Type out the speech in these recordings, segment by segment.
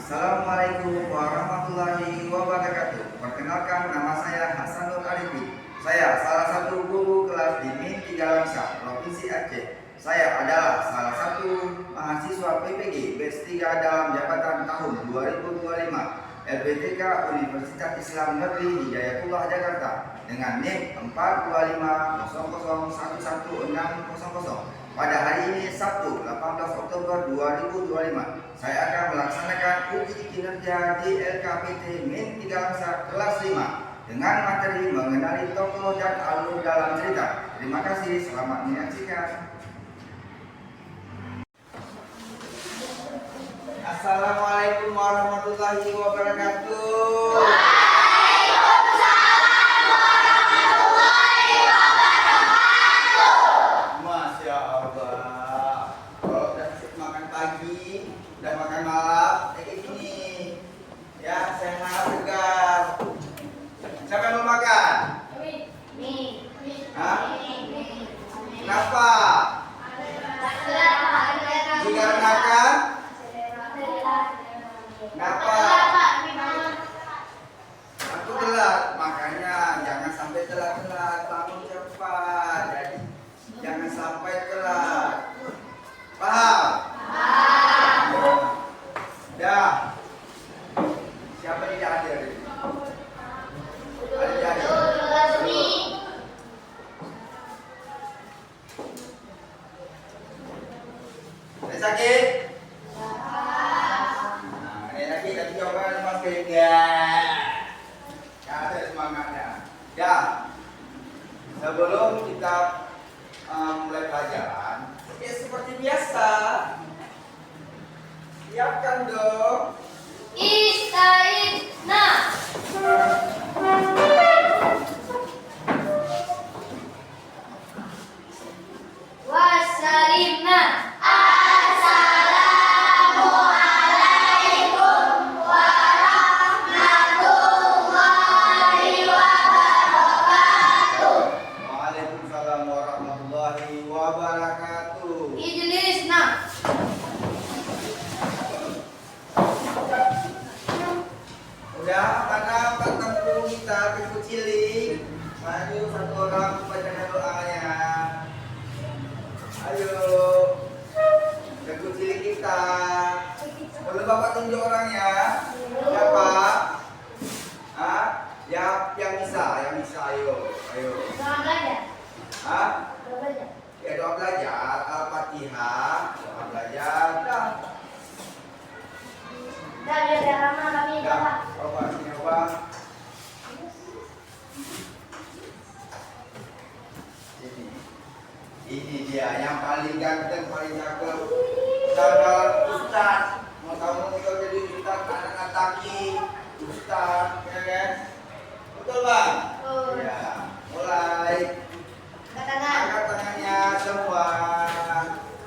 Assalamualaikum warahmatullahi wabarakatuh. Perkenalkan, nama saya Hasanul Arifin. Saya salah satu guru kelas di MIN 3 Langsa, Provinsi Aceh. Saya adalah salah satu mahasiswa PPG batch 3 dalam jabatan tahun 2025 LPTK Universitas Islam Negeri Hidayatullah Jakarta dengan NIM 42500111600. Pada hari ini Sabtu 18 Oktober 2025 saya akan melaksanakan uji kinerja di LKPT MIN 3 Langsa kelas 5 dengan materi mengenali tokoh dan alur dalam cerita. Terima kasih, selamat menyaksikan. Assalamualaikum warahmatullahi wabarakatuh. Waalaikumsalam warahmatullahi wabarakatuh. Masya Allah. Kalau udah makan pagi, udah makan malam, kayak gini. Ya, sehat, segar. Siapa yang mau makan? Hah? Kenapa? Dikarenakan? Kenapa? Aku telat, makanya jangan sampai telat-telat, bangun cepat. Jadi jangan sampai telat. Paham? Ya. Siapa tidak hadir? Ada tidak hadir? Ada sakit? Lagi coba masker ya. Ada semangatnya. Ya. Sebelum kita mulai pelajaran, ya seperti biasa. Siapkan dong. Istaidna. Wassalimna. Assalamualaikum warahmatullahi wabarakatuh. Waalaikumsalam warahmatullahi wabarakatuh. Ijlisna. Udah, mana empat guru kita kecilin. Maju satu orang baca doanya. Ayo, kecilin kita. Boleh Bapak tunjuk orangnya? Siapa? Hah? Yang bisa, ayo. Doa belajar. Hah? Doa belajar. Ya doa belajar, Al-Fatihah, doa belajar. Dah. Dah biar lama kami Dah, coba. coba sini coba. Ini dia yang paling ganteng, paling cakep. Saudara Ustaz, mau kamu kalau jadi Ustaz, anak taki Ustaz, ya kan? Betul bang? Betul. Ya, mulai. Angkat tangan. Angkat tangannya semua.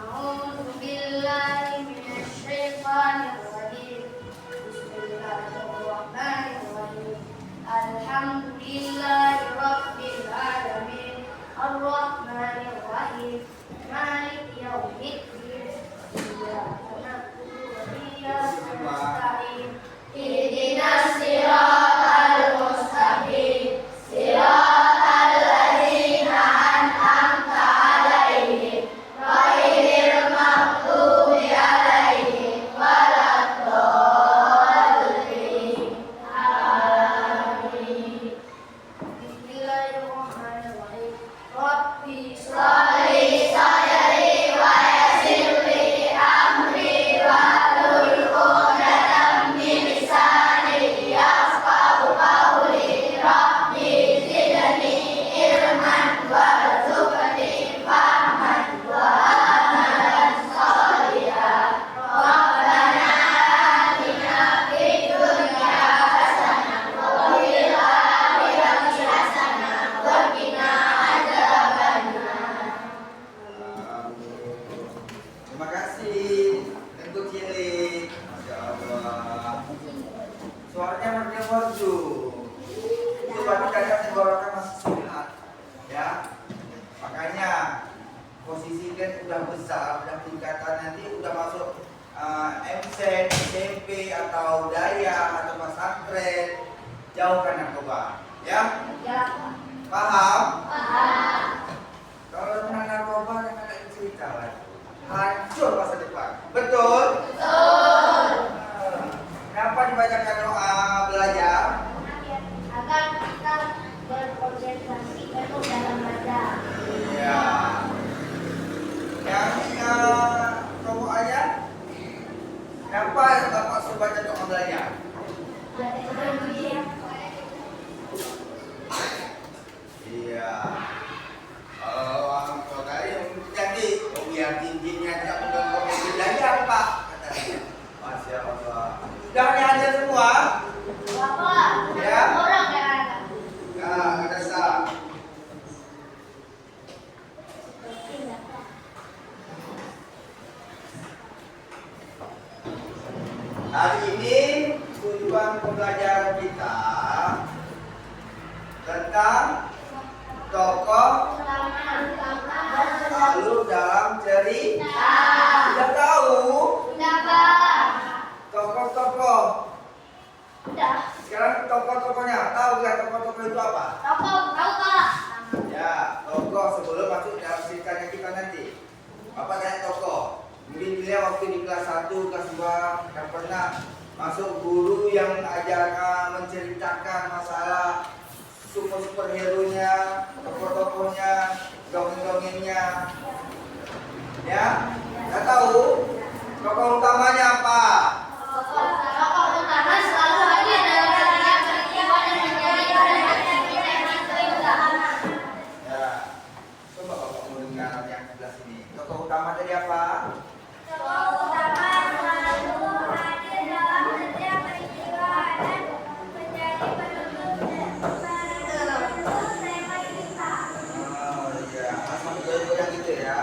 A'udzubillahi minasyaitonirrajim. Bismillahirrahmanirrahim. Alhamdulillahi rabbil alamin. Arrahmanirrahim. Maliki yaumiddin. Iyyaka na'budu wa atau daya atau pesantren, jauhkan narkoba. Ya? Ya. Paham? Paham. Kalau tentang narkoba jangan ada cerita lagi. Hancur masa depan. Betul? Betul. Kenapa dibacakan doa belajar? Agar kita berkonsentrasi penuh dalam belajar. Iya. Yang kamu aja? Kenapa Bapak suruh baca doa belajar? Iya. Kalau orang tua kalian jadi, oh biar tingginya tidak mengganggu belajar Pak. Katanya. Masya Allah. Sudah ada semua? Bapak, Ya. orang yang ada. Nah, ada sah. Hari ini tujuan pembelajaran kita tentang tokoh lalu dalam cerita. Sudah tahu Sudah, Pak. tokoh-tokoh. Sudah. Sekarang tokoh-tokohnya tahu nggak tokoh-tokoh itu apa? Tahu, Pak. Ya, tokoh sebelum masuk dalam ceritanya kita nanti. Bapak tanya tokoh. Mungkin beliau waktu di kelas 1, kelas 2 yang pernah masuk guru yang ajarkan menceritakan masalah superhero-nya, tokoh-tokohnya, dongeng-dongengnya. Ya, nggak tahu tokoh utamanya apa? Tokoh utama selalu hadir dalam setiap peristiwa dan menjadi perhatian kita yang terindah. Ya, coba Bapak mau dengar yang sebelah sini. Tokoh utama tadi apa? Tokoh utama selalu hadir dalam setiap peristiwa dan menjadi penuntut tema kita. Oh iya, sama goyang gitu ya.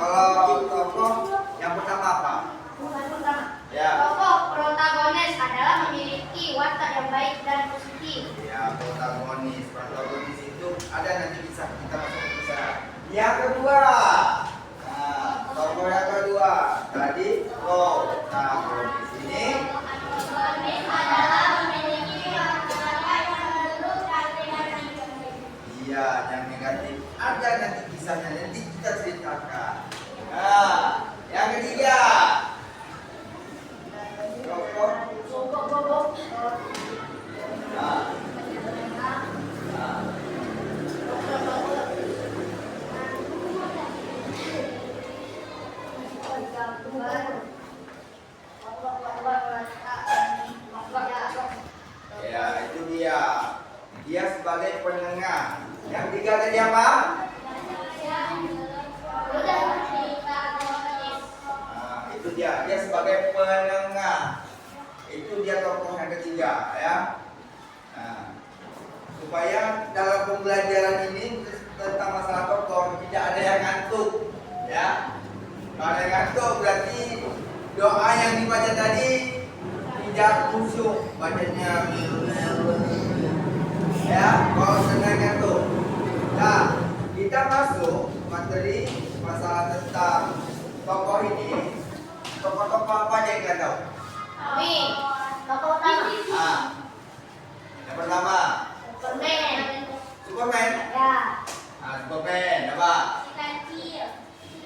Kalau tokoh yang pertama apa? Bukan utama. Ya. Tokoh protagonis adalah memiliki watak yang baik dan positif. Ya, protagonis itu ada nanti kisah kita masuk ke kisah. Yang kedua, tokoh yang kedua tadi protagonis ini. Protagonis adalah memiliki watak yang buruk dan negatif. Iya, yang negatif ada nanti kisahnya nanti kita ceritakan. Nah, yang ketiga, tokoh. Nah, nah. Ya, itu dia. Dia sebagai penengah. Yang tiga tadi apa? Nah, itu dia. Dia sebagai penengah. Itu dia tokoh yang ketiga, ya. Nah, supaya dalam pembelajaran ini tentang masalah tokoh tidak ada yang ngantuk, ya. Kalau ada yang ngantuk berarti doa yang dibaca tadi tidak khusyuk bacanya. Ya, kalau sedang ngantuk. Nah, kita masuk materi masalah tentang tokoh ini. Tokoh-tokoh apa aja yang kita tahu? Tokoh utama. Yang pertama, Superman. Superman. Ya. Superman apa? Kancil.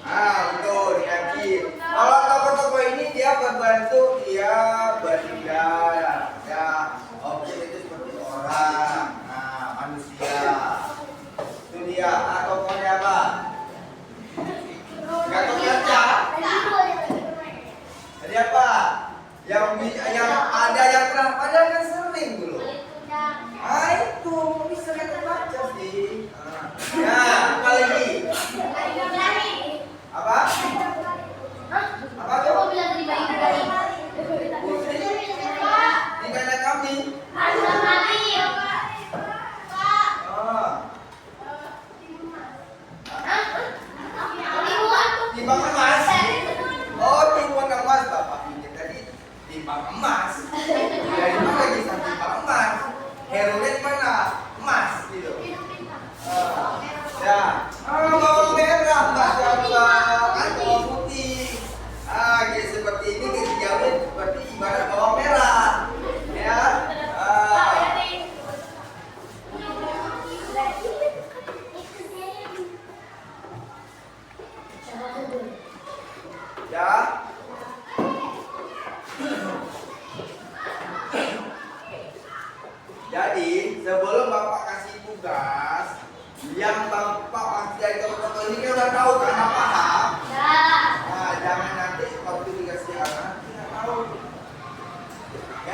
Betul, dikasih. Kalau tokoh-tokoh ini dia membantu dia bernegara. Ya, objek itu seperti orang, manusia. Itu dia. Tokohnya apa? Gatot Kaca. Jadi apa? Yang ada yang pernah padahal kan sering dulu. Itu bisa kita baca sih. Nah, apa lagi? Apa? Apa tuh? Putri. Ini kayak kambing. Timbang emas. Oh, timbang emas. Bapak pikir tadi timbang emas. Dari mana bisa timbang emas? Hero-nya di mana? Emas gitu. Ya. Bawang merah, Masya Allah. Kan bawang putih. Kayak seperti ini kita jauhin seperti ibarat bawang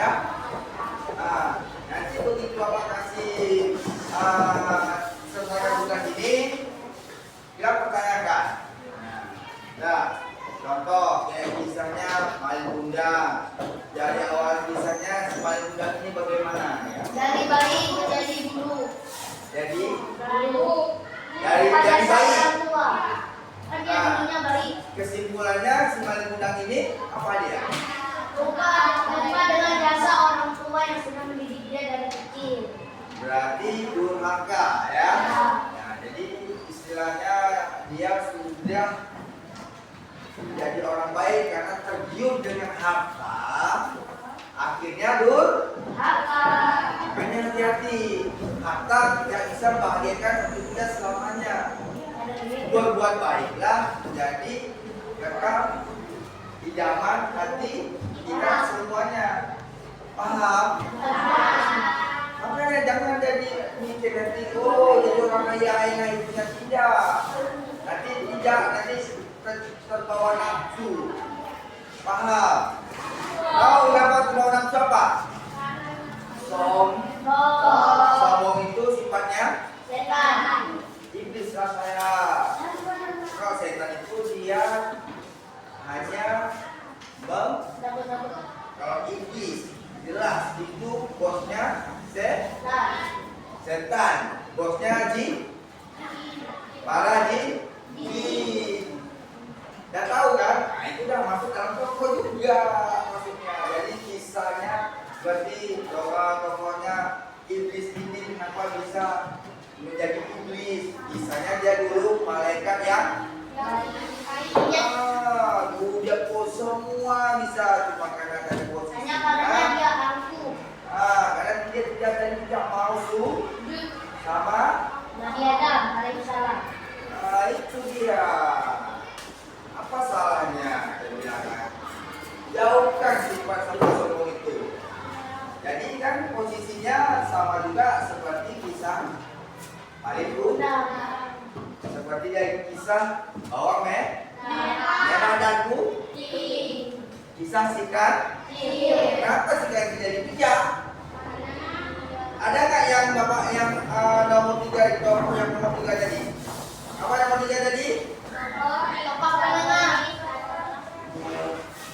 ya. Nah, nanti begitu Bapak kasih selesaikan tugas ini, dia pertanyakan. Nah, contoh kayak kisahnya Malin Bunda. Dari awal kisahnya si Malin Bunda ini bagaimana? Ya? Dari bayi menjadi guru. Jadi Guru. dari Pada bayi. orang tua. Kan dia dulunya bayi. Kesimpulannya si Malin Bunda ini apa dia? Lupa dengan jasa orang tua yang sudah mendidik dia dari kecil. Berarti durhaka ya. Nah, jadi istilahnya dia sudah jadi orang baik karena tergiur dengan harta, akhirnya Durhaka. makanya hati-hati, harta tidak bisa membahagiakan hidup kita selamanya. Berbuat baiklah, jadi kekal idaman hati kita semuanya. Paham? Makanya jangan jadi mikir nanti, oh jadi orang kaya yang hidupnya tidak. Nanti tidak, nanti terbawa nafsu. Paham? Tahu kenapa terbawa nafsu apa? Sombong itu sifatnya Setan. iblis rasanya. Kalau setan itu dia hanya kalau iblis jelas itu bosnya setan, bosnya para jin. Udah tahu kan? Nah, itu udah masuk dalam toko juga maksudnya. Jadi kisahnya berarti tokohnya iblis ini kenapa bisa menjadi iblis? Kisahnya dia dulu malaikat yang dulu dia pos semua bisa, cuma karena ada posisi. Hanya karena dia angkuh. Karena dia tidak mau sama Nabi Adam alaihissalam. itu dia. Apa salahnya? Saya bilang kan, jauhkan sifat-sifat sombong itu. Jadi kan posisinya sama juga seperti kisah Malin Bunda. Seperti dari kisah bawang merah dan putih. Kisah sikat. Kenapa sikat itu jadi bijak? Ada nggak yang bapak yang nomor 3 itu yang nomor 3 tadi? Apa nomor 3 tadi? Tokoh penengah.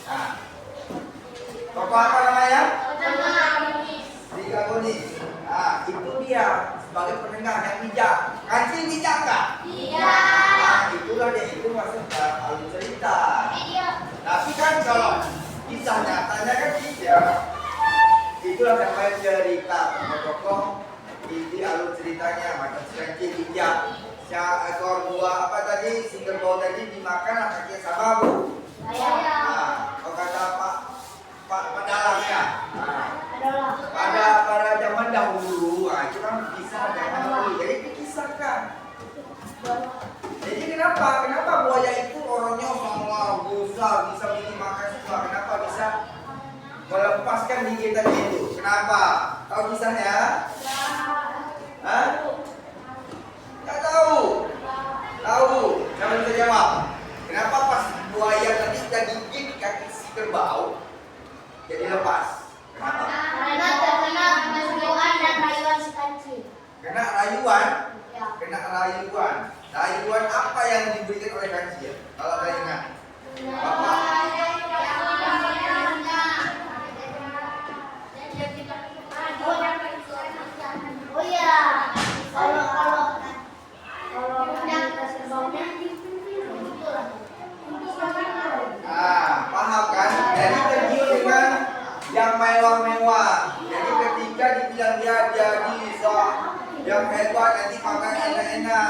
Nah, tokoh apa namanya? Penengah. Trigagonis. Nah, itu dia sebagai penengah yang bijak. Kancil bijak nggak? Iya. Nah, itulah dia itu masuk dalam alur cerita. Tapi kan kalau kisah nyatanya kan tidak. Itulah namanya cerita. Tokoh di alur ceritanya macam si kancil bijak. Ekor buah apa tadi, si kerbau tadi dimakan anaknya sama Bu. Nah, kalau kata Pak Dalamnya. Nah, pada zaman dahulu, itu kan kisah zaman dahulu. Jadi dikisahkan. Jadi kenapa buaya itu orangnya sama besar, bisa makan semua? Kenapa bisa melepaskan gigi tadi itu? Kenapa? Tahu kisahnya? Hah? Nggak tahu. Tahu? Siapa bisa jawab? Kenapa pas buaya tadi udah gigit kaki si kerbau jadi lepas? Kenapa? Karena terkena keseruan dan rayuan si kancil. Kena rayuan. Ya. Kena rayuan. Rayuan apa yang diberikan oleh kancil? Kalau ada ingat? Bapak. Oh iya. Kalau komunitas kerbaunya begitulah. Paham kan? Jadi tergiur dengan yang mewah-mewah. Jadi ketika dibilang dia jadi yang hebat, nanti makan enak-enak.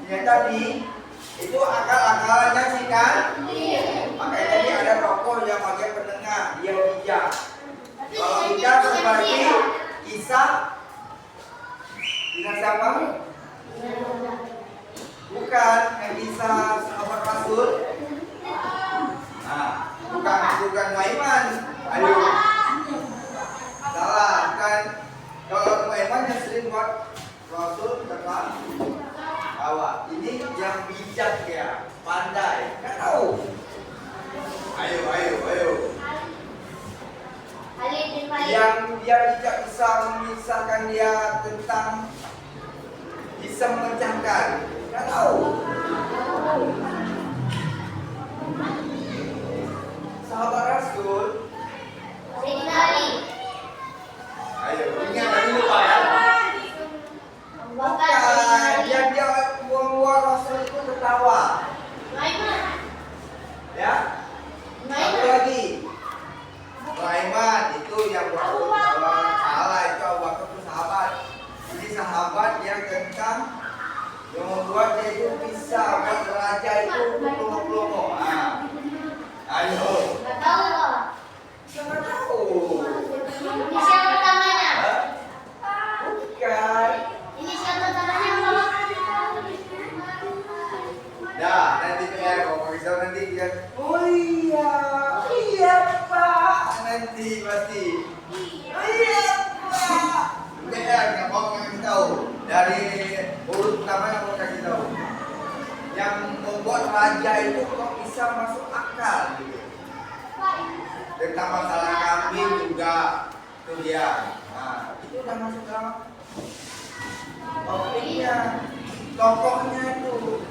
Ya tadi itu akal-akalannya sih kan? Makanya tadi ada tokoh yang bagian penengah, dia bijak. Kalau bijak seperti kisah siapa? Bukan, yang kisah sahabat Rasul. Nah, bukan Maiman. Aduh, salah kan? Kalau Maiman yang sering buat Rasul terbawa. Ini yang bijak ya, pandai. Nggak tahu. Ayo. Khalid bin yang dia tidak bisa memisahkan dia tentang bisa memecahkan. Nggak tahu. Sahabat Rasul. Sayyidina Ali. Ayo, ingat tadi lupa ya. Abu Bakar. Sayyidina Ali. Dia buang-buang Rasul itu tertawa. Sulaiman. Ya. Satu lagi. Sulaiman itu yang buat salah itu Abu Bakar itu sahabat. Ini sahabat yang tentang yang membuat dia itu bisa buat raja itu pelongo-pelongo. Ayo. Nggak tahu loh. Siapa tahu? Inisial pertamanya. Bukan. Inisial pertamanya apa? Dah, nanti PR kalau bisa nanti dia. Oh iya Pak. Nanti pasti. Oh iya Pak. PR nggak mau kasih tahu. Dari urut pertama yang mau kasih tahu. Yang membuat raja itu kok bisa masuk akal gitu. Tentang masalah kambing juga itu dia. Nah, itu udah masuk dalam topiknya, tokohnya itu.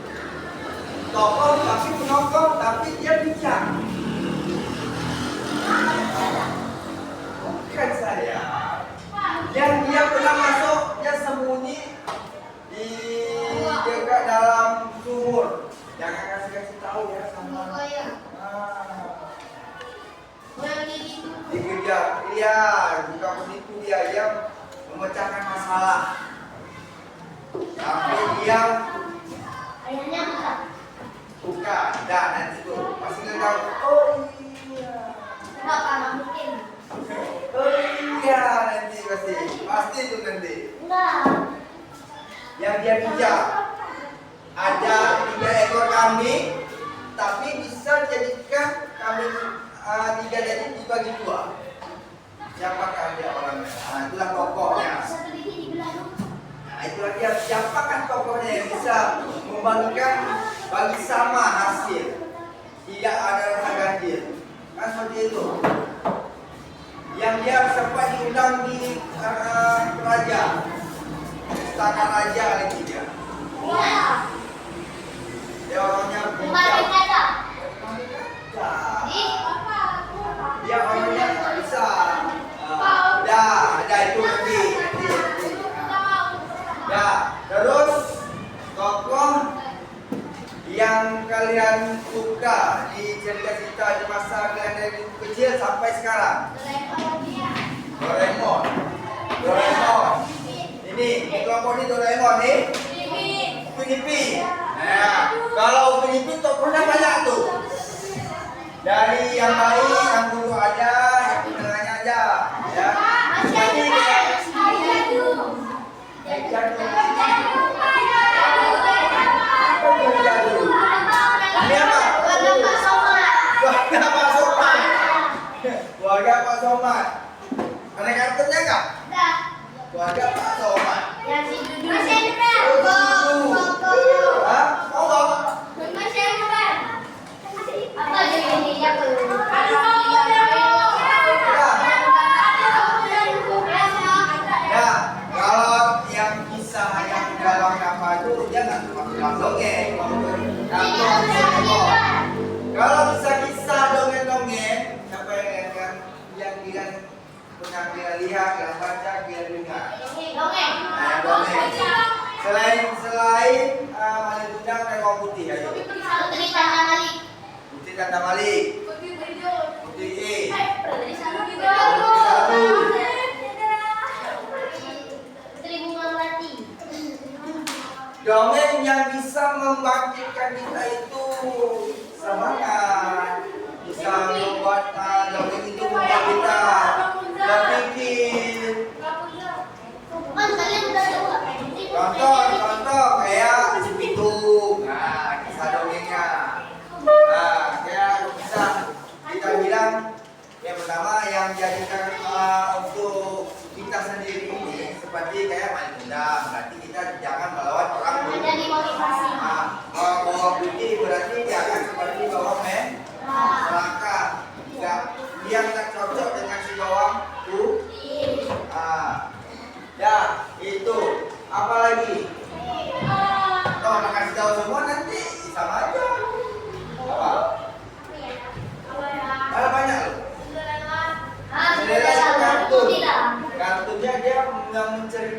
Tokoh tapi penokong tapi dia bijak. Bukan saya. Yang dia pernah masuk, dia sembunyi di dekat dalam sumur. Jangan kasih tahu ya sama. Dikejar, iya, bukan penipu dia memecahkan masalah. Sampai dia Ayahnya bukan, dah nanti tuh masih nggak tahu. Oh iya. Kenapa? Nggak mungkin. Oh iya, nanti pasti itu nanti. Enggak. Yang dia bijak. Ada 3 ekor kambing, tapi bisa jadikan kambing 3 jadi dibagi 2. Siapakah dia orangnya? Nah, itulah tokohnya. Satu gigi dibelah dulu. Nah, itulah dia. Siapakah tokohnya yang bisa membagikan bagi sama hasil? Tidak ada rasa ganjil. Kan seperti itu. Yang dia sempat diundang di raja, istana raja lagi dia. Iya. Dia orangnya Kemarin kata. Dia orangnya bisa. Dah itu nanti. Dah, terus tokoh yang kalian suka di cerita-cerita di masa kalian dari kecil sampai sekarang. Doraemon. Ini kelompok ini Doraemon nih. Upin-Ipin. Nah, kalau Upin-Ipin tokohnya banyak tuh. Dari yang baik, yang buruk aja, yang tengahnya aja, ya. Jadi keluarga Pak Somad. Ada kartunya nggak? Keluarga Pak Somad. Masih ada. Hah? Oh, Masih ada. Apa jadi ini ya? ya, kalau yang kisah yang dalam kapal itu dia nggak cuma dongeng. Kalau bisa kisah dongeng-dongeng, siapa yang kalian pernah kalian lihat, kalian baca, kalian dengar? Dongeng. Nah, dongeng. Selain Malibundang dan Bawang Putih, ayo. Putri Tanda Malik. Putih Tanda Malik. Putih E. Putri Bunga Melati. Dongeng yang bisa membangkitkan kita itu semangat, bisa membuat dongeng itu membuat kita berpikir. Kan kalian udah tahu. Contoh kayak si Pitung, nah kisah dongengnya. Nah, kayak bisa kita bilang yang pertama yang jadikan untuk kita sendiri ini seperti kayak Malibundang, berarti kita jangan melawan orang dulu. Jadi motivasi. Nah, bawang putih berarti jangan seperti bawang merah. Dia nggak cocok dengan si bawang putih.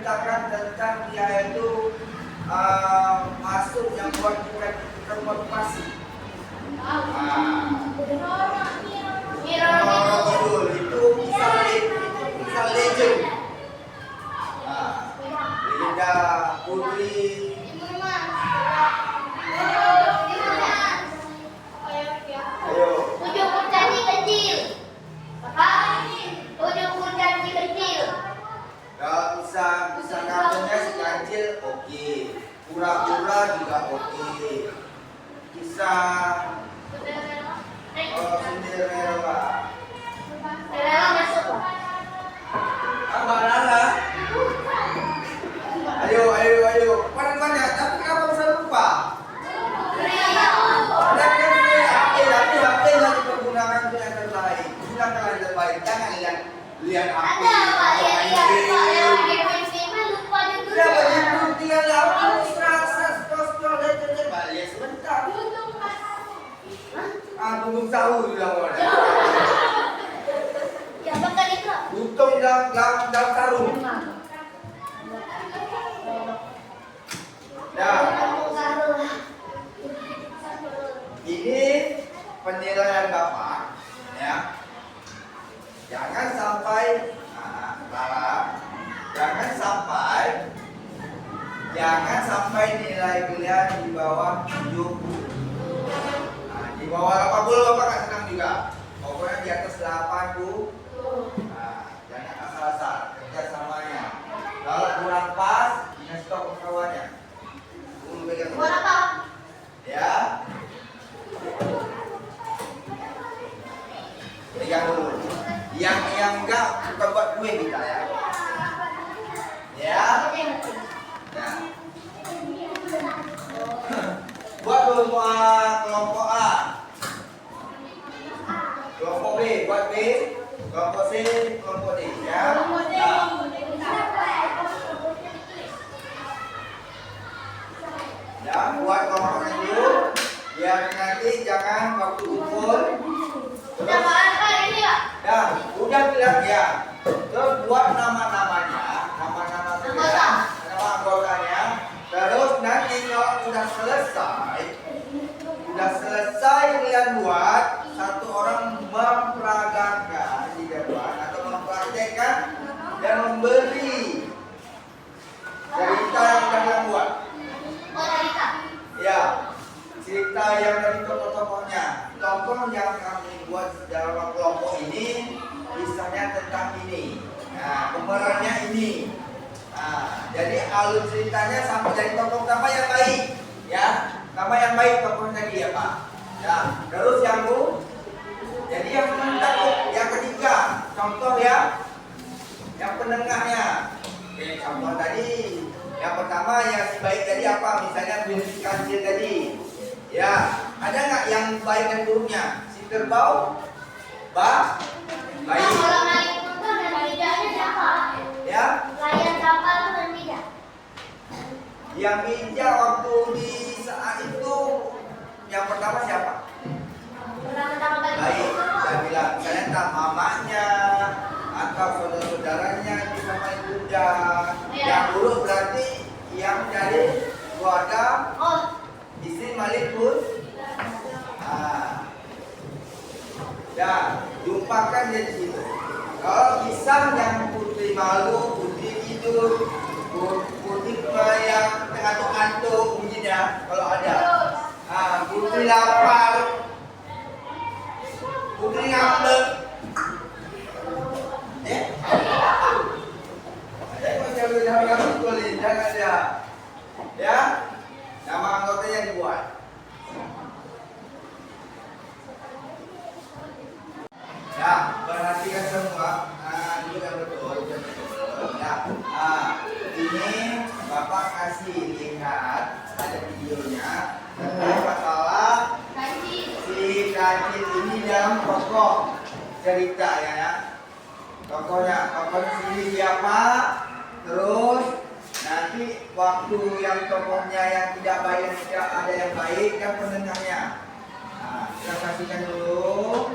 menceritakan tentang dia itu masuk yang buat kita termotivasi. Betul, itu kisah legend. Legenda Putri. Ayo. Ujung kurcaci kecil. Ujung kurcaci kecil. Kalau bisa kartunya si kancil, oke. Pura-pura juga oke. Kisah Cinderella. Cinderella masuk. Mbak Nara. Ayo. Banyak, tapi kenapa bisa lupa? Ada kan HP yang dipergunakan untuk yang terbaik. Gunakan yang terbaik. Jangan lihat HP. Ada Pak, lihat main game lupa juga. Ya begitu, tinggal hapus rasa scroll dan balik sebentar. Tunggu sahur bilang orang. Ya bakal itu. Untung dalam sarung. Ya. Ini penilaian Bapak, ya. Jangan sampai nilai kalian di bawah 70. Di bawah 80 Bapak nggak senang juga. Pokoknya di atas 80. Jangan asal-asal kerjasamanya. Kalau kurang pas, kasih tahu kawannya. Buat apa? Ya. Pegang dulu. Yang enggak kita buat kue kita ya. Ya. Nah. Buat dulu kelompok A. Kelompok B, buat B. Kelompok C, kelompok D ya. Ya, buat kelompoknya dulu. Biar nanti jangan waktu ukur. Udah apa ini ya? Ya, udah bilang ya. Terus buat nama-namanya, nama anggotanya. Terus nanti kalau udah selesai kalian buat, satu orang memperagakan di depan atau mempraktekkan dan memberi cerita yang udah kalian buat. Oh, cerita. Ya, cerita yang dari tokoh-tokohnya. Tokoh yang kami buat dalam kelompok ini kisahnya tentang ini. Nah, pemerannya ini. Nah, jadi alur ceritanya sampai dari tokoh utama yang baik, ya. Nama yang baik tokohnya tadi ya Pak. Ya, terus yang Bu. Jadi yang yang ketiga, contoh ya. Yang penengahnya. Oke, contoh tadi. Yang pertama yang si baik tadi apa? Misalnya Putri Kancil tadi. Ya, ada nggak yang baik dan buruknya? Si kerbau, baik. Kalau naik motor dan tidaknya siapa? Ya. Layan kapal dan tidak. Yang bijak waktu di saat itu yang pertama siapa? Pertama kali. Baik. Saya bilang, saya tak mamanya atau saudara-saudaranya bisa main kuda. Yang buruk berarti yang dari keluarga istri Malik pun. Ya, jumpakan dia di situ. Kalau kisah yang putri malu, putri tidur, putri yang ngantuk-ngantuk mungkin ya, kalau ada. Putri lapar, putri ngambek. Jangan ya. Nama anggotanya dibuat. Ya, perhatikan semua. Dulu yang betul. Ya. Ini Bapak kasih lihat ada videonya tentang masalah si Kancil ini dalam tokoh cerita ya. Tokohnya sendiri siapa? Terus nanti waktu yang tokohnya yang tidak baik dan tidak ada yang baik kan penengahnya. Kita saksikan dulu.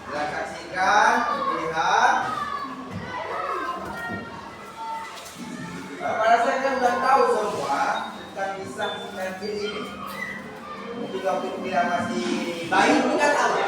Kita saksikan, lihat. Lain juga tahu.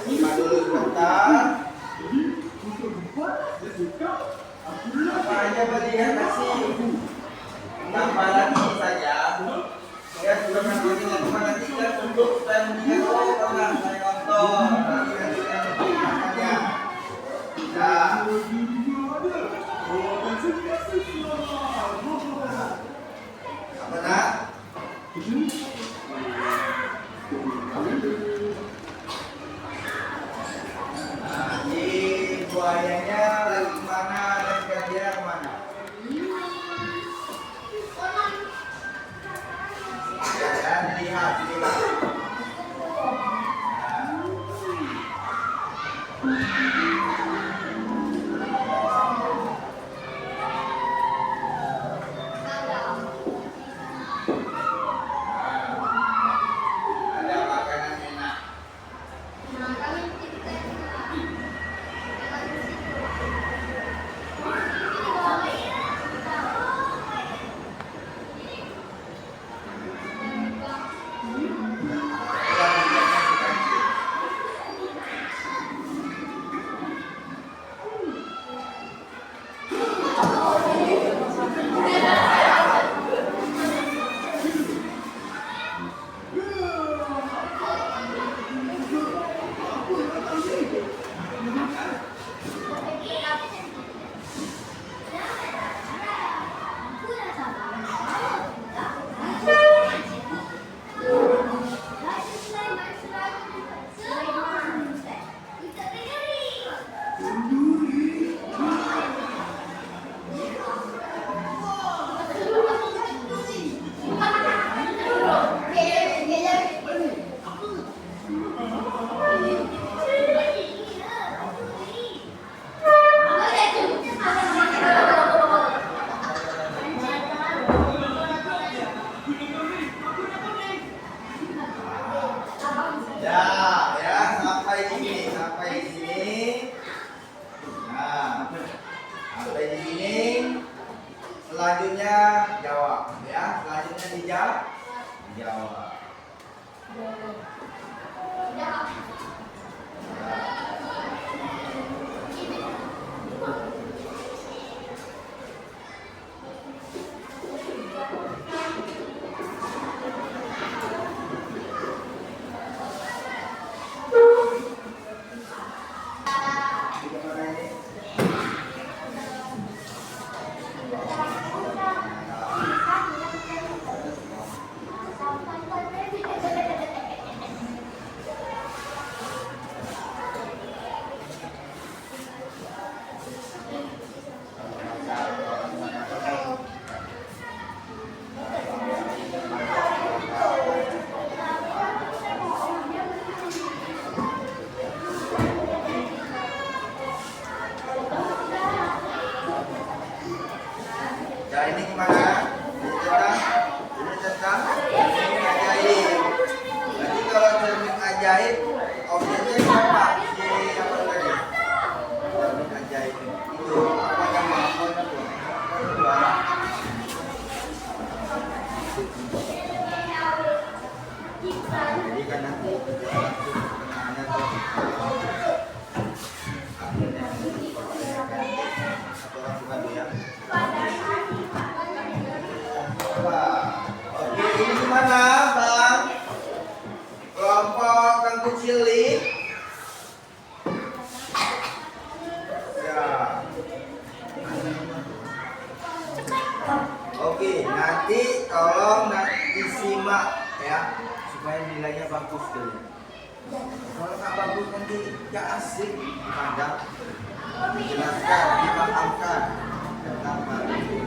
Simak dulu sebentar. Apa aja melihat kasih tambah lagi saja. Ya sudah mengambilnya kemana tidak duduk dan melihat oh pernah saya nonton. Nanti makannya. Ya. Apa nak? Buayanya lagi mana dan kira-kira kemana? Ya, dilihat. Ada makanan enak. Sampai di sini. Nah, sampai di sini. Selanjutnya jawab, ya. Selanjutnya dijawab. Ya ini gimana? Ini tentang cermin ajaib. Jadi kalau cermin ajaib, objeknya siapa? Si apa tadi? Cermin ajaib itu apa nama? Jadi kan nanti kenaannya tuh satu orang bukan dia. Oke, ini gimana, Bang? Kelompok Kangku Cilik. Ya. Oke, nanti tolong disimak ya, supaya nilainya bagus dulu. Kalau nggak bagus nanti nggak asik dipandang, dijelaskan, dipahamkan tentang hal itu.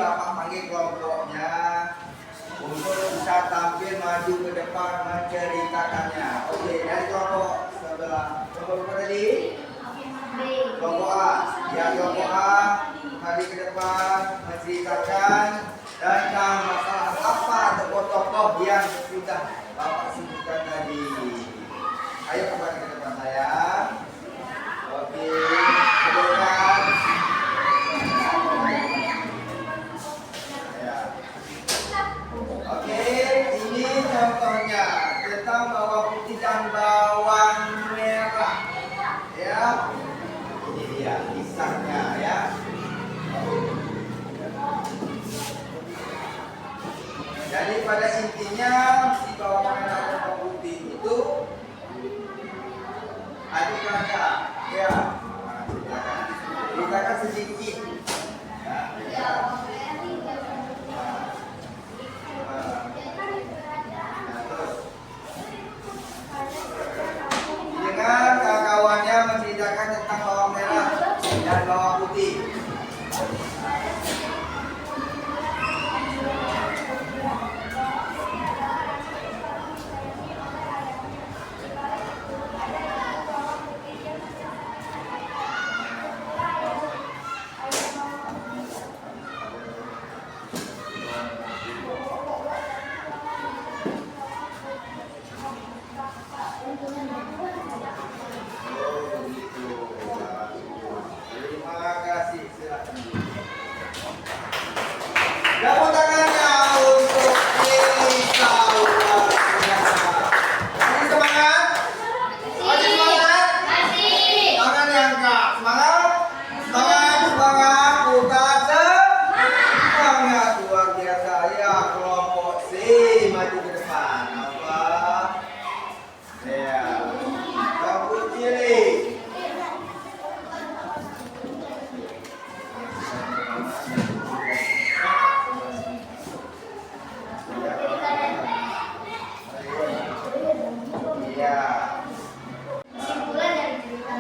Bapak panggil kelompoknya untuk bisa tampil maju ke depan menceritakannya. Oke, dari kelompok sebelah. Kelompok tadi? Kelompok A. Ya, kelompok A mari ke depan menceritakan tentang masalah apa tokoh-tokoh yang sudah Bapak sebutkan tadi. Ayo kembali ke depan saya. Oke, ke depan. Ya. Oke, ini contohnya tentang bawang putih dan bawang merah. Ya, ini dia kisahnya ya. Jadi pada intinya si bawang merah dan bawang putih itu adik kakak, ya. Ceritakan sedikit. Ya. Dengan kawan-kawannya menceritakan tentang bawang merah dan bawang putih. Terima kasih, silakan. Tepuk tangannya untuk Lisa luar biasa. Masih semangat? Masih semangat? Tangan diangkat. Semangat? Semangat, semangat. Bukan semangat luar biasa. Ya, kelompok C maju ke depan. Apa? Ya. Kelompok cilik. Kesimpulan dari cerita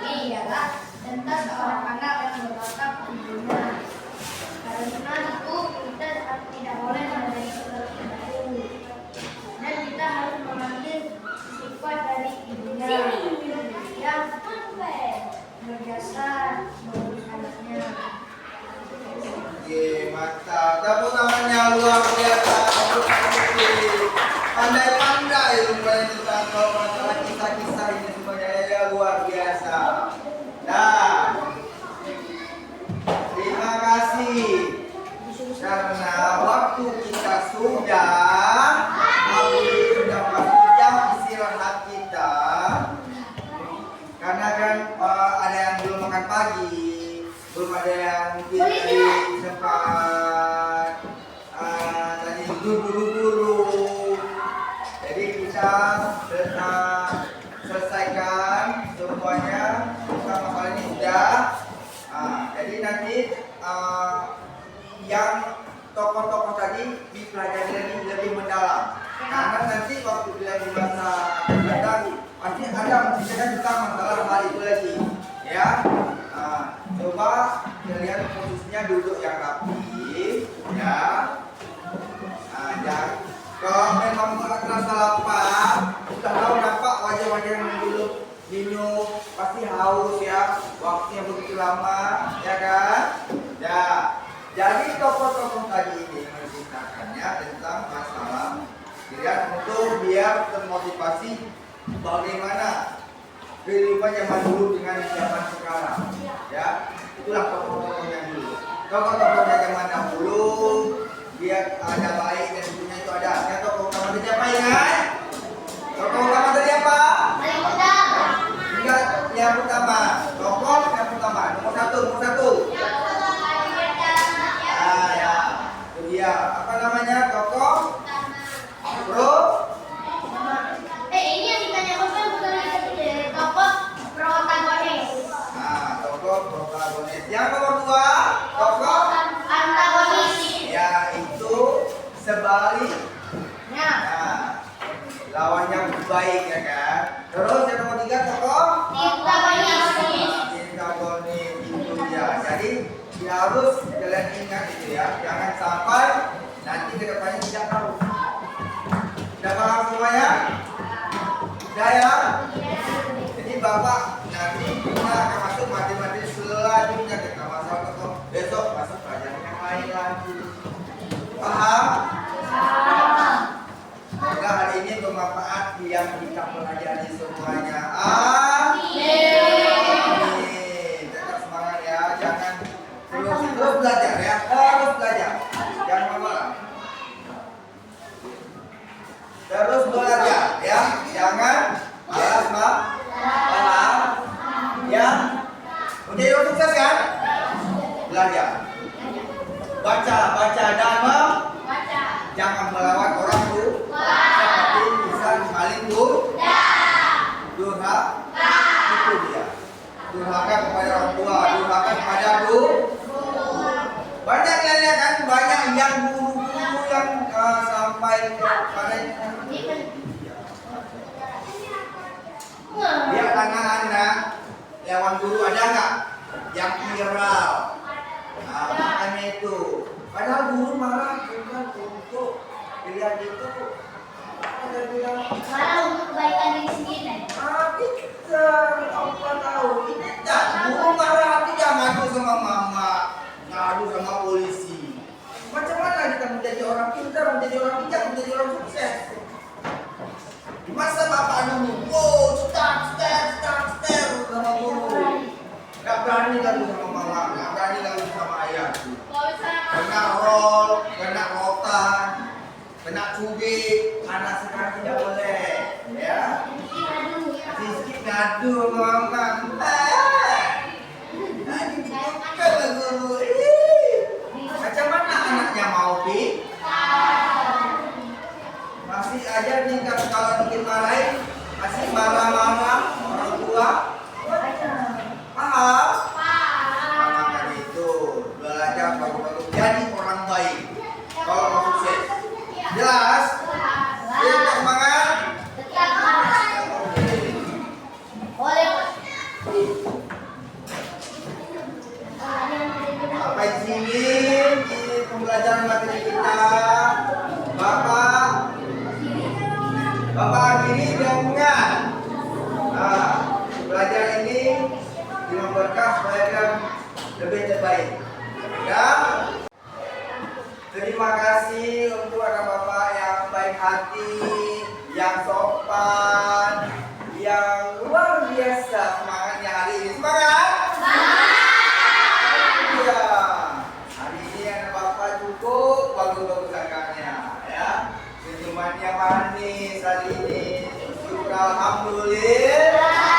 ini ialah tentang seorang anak yang berbakat ibunya. Karena itu kita tidak boleh menjadi seperti itu, dan kita harus mengambil sifat dari ibunya yang berjasa bagi anaknya. Oke, mantap. Tepuk tangannya luar biasa. Pandai-pandai rupanya tentang kalau masalah kisah-kisah ini semuanya ya luar biasa. Nah, terima kasih karena waktu kita sudah habis, sudah masuk jam istirahat kita. Karena kan ada yang belum makan pagi, belum ada yang mungkin tadi sempat tadi buru-buru. Jadi kita selesaikan semuanya tentang masalah ini sudah. Jadi nanti yang tokoh-tokoh tadi dipelajari lebih mendalam. Karena nanti waktu dia di masa akan datang pasti ada menceritakan tentang masalah hal itu lagi. Ya, coba kalian posisinya duduk yang rapi, ya. Dan kalau memang terasa lapar, sudah tahu nampak wajah-wajah yang belum minum, pasti haus ya, waktunya begitu lama, ya kan? Ya, jadi tokoh-tokoh tadi ini menceritakannya tentang masalah dilihat untuk biar termotivasi bagaimana kehidupan zaman dulu dengan zaman sekarang, ya. Itulah tokoh-tokohnya dulu. Tokoh-tokohnya zaman dahulu dia ada baik dan buruknya itu ada. Ya, tokoh utama tadi apa ingat? Tokoh utama tadi apa? Ingat yang pertama. Tokoh yang pertama. Nomor satu. Ya. Itu dia. Apa namanya? Tokoh Ini yang ditanya bukan tokoh protagonis. tokoh protagonis. Yang nomor dua, tokoh Antagonis. itu ya. Jangan sampai nanti ke depannya tidak tahu. Sudah paham semuanya? Sudah ya? Jadi Bapak nanti kita akan masuk materi-materi selanjutnya, kita masuk ke besok masuk pelajaran yang lain lagi. Paham? Semoga hari ini bermanfaat yang kita pelajari semuanya. Amin. Tetap semangat ya, jangan terus belajar ya, terus belajar. Jangan marah. Terus belajar ya, jangan malas paham ya. Menjadi orang sukses kan? Belajar. Baca dan jangan melawan orang tua. Seperti bisa maling durhaka. Itu dia. Durhaka kepada orang tua, durhaka kepada banyak ya kan, banyak yang guru-guru yang sampai pada lihat anak-anak lawan guru ada nggak yang viral? Nah, makanya itu. Padahal guru marah bukan untuk dilihat itu. Ada bilang malah untuk kebaikan diri sendiri. Kita apa tahu ini tak guru marah tidak ngadu sama mama, ngadu sama polisi. Macam mana kita menjadi orang pintar, menjadi orang bijak, menjadi orang sukses? Di masa bapak dulu, wow, cetar sama guru. Gak berani ngadu sama mama, gak berani ngadu sama ayah. Kena roll, kena rotan, kena cubit, anak sekarang tidak boleh, ya. Sedikit ngadu mama. Tadi dibuka guru. Macam mana anaknya mau pi? Masih aja tingkat kalau bikin marahin, masih marah-marah orang tua. Paham? Maka itu belajar bagus-bagus jadi orang baik. Kalau mau sukses, jelas? Tetap semangat. Sampai sini di pembelajaran materi kita, Bapak akhiri dengan belajar ini dengan berkah supaya kita lebih terbaik. Ya. Terima kasih untuk bapak yang baik hati, yang sopan, yang luar biasa semangatnya hari ini. Semangat! Iya. Hari ini anak bapak cukup bagus-bagus agaknya, ya. Senyumannya manis hari ini. Syukur alhamdulillah.